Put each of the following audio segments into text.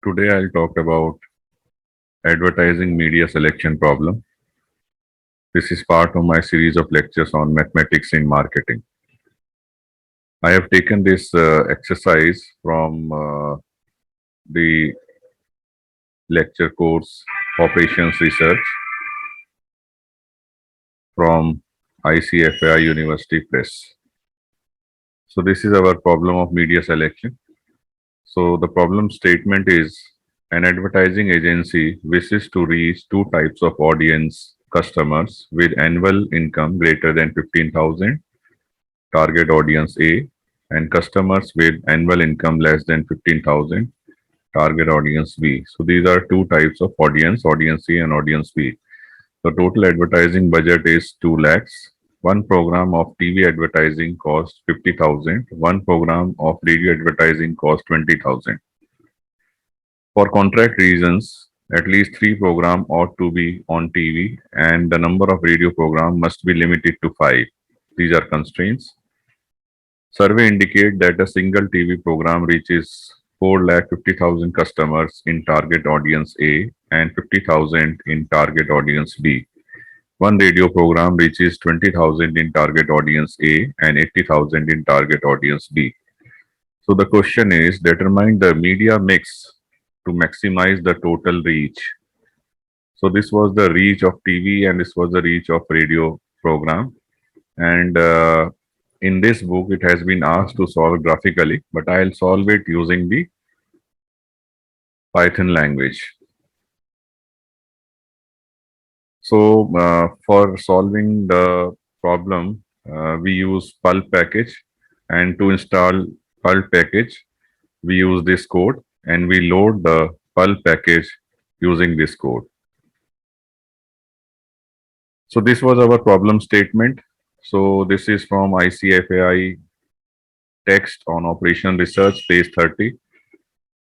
Today I'll talk about advertising media selection problem. This is part of my series of lectures on mathematics in marketing. I have taken this exercise from the lecture course Operations Research from ICFAI University Press. So this is our problem of media selection. So the problem statement is an advertising agency wishes to reach two types of audience customers with annual income greater than 15,000, target audience A, and customers with annual income less than 15,000, target audience B. So these are two types of audience, audience A and audience B. The total advertising budget is 2 lakhs. One program of TV advertising costs 50,000. One program of radio advertising costs 20,000. For contract reasons, at least 3 programs ought to be on TV and the number of radio programs must be limited to 5. These are constraints. Survey indicate that a single TV program reaches 4,50,000 customers in target audience A and 50,000 in target audience B. One radio program reaches 20,000 in target audience A and 80,000 in target audience B. So the question is determine the media mix to maximize the total reach. So this was the reach of TV and this was the reach of radio program. And in this book, it has been asked to solve graphically, but I'll solve it using the Python language. So for solving the problem, we use pulp package, and to install pulp package, we use this code and we load the pulp package using this code. So this was our problem statement. So this is from ICFAI text on operation research, page 30.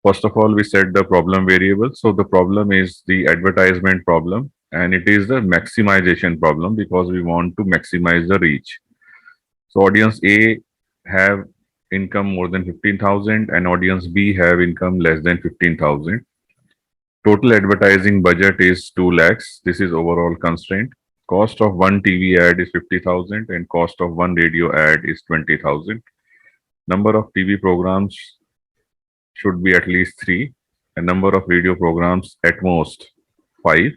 First of all, we set the problem variable. So the problem is the advertisement problem, and it is the maximization problem because we want to maximize the reach. So audience A have income more than 15,000 and audience B have income less than 15,000. Total advertising budget is 2 lakhs. This is overall constraint. Cost of one TV ad is 50,000 and cost of one radio ad is 20,000. Number of TV programs should be at least 3. A number of radio programs at most 5.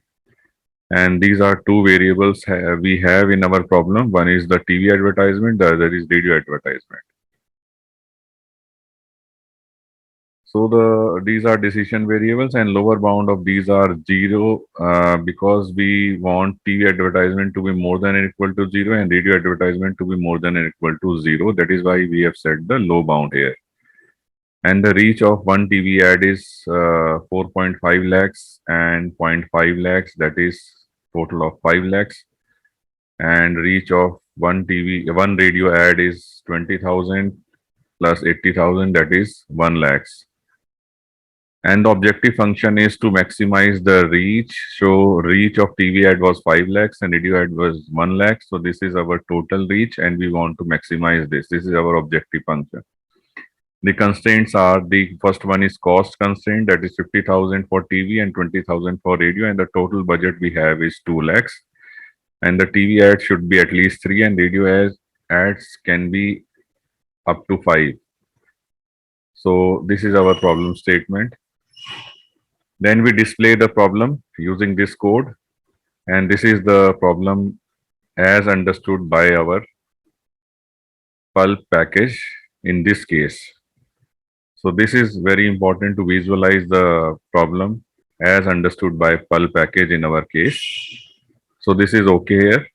And these are two variables we have in our problem. One is the TV advertisement, the other is radio advertisement. So these are decision variables and lower bound of these are 0 because we want TV advertisement to be more than or equal to 0 and radio advertisement to be more than or equal to 0. That is why we have set the low bound here. And the reach of one TV ad is 4.5 lakhs and 0.5 lakhs, that is total of 5 lakhs. And reach of one radio ad is 20,000 plus 80,000, that is 1 lakhs. And the objective function is to maximize the reach. So reach of TV ad was 5 lakhs and radio ad was 1 lakh. So this is our total reach and we want to maximize this. This is our objective function. The constraints are, the first one is cost constraint, that is 50,000 for TV and 20,000 for radio, and the total budget we have is 2 lakhs. And the TV ad should be at least 3 and radio ads can be up to 5. So this is our problem statement. Then we display the problem using this code, and this is the problem as understood by our pulp package in this case. So this is very important to visualize the problem as understood by pulp package in our case. So this is okay here.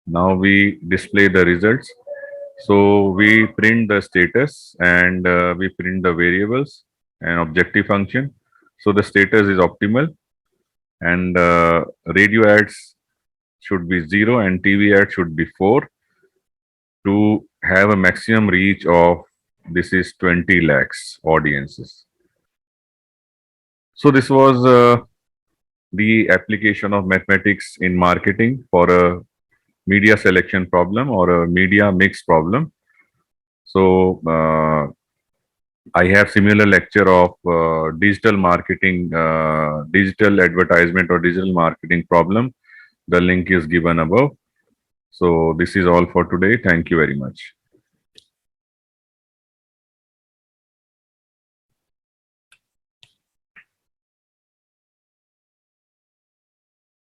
Now we display the results. So we print the status and we print the variables and objective function. So the status is optimal and radio ads should be 0 and TV ads should be 4 to have a maximum reach of, this is 20 lakhs audiences. So this was the application of mathematics in marketing for a media selection problem or a media mix problem. So I have similar lecture of digital advertisement or digital marketing problem. The link is given above. So this is all for today. Thank you very much.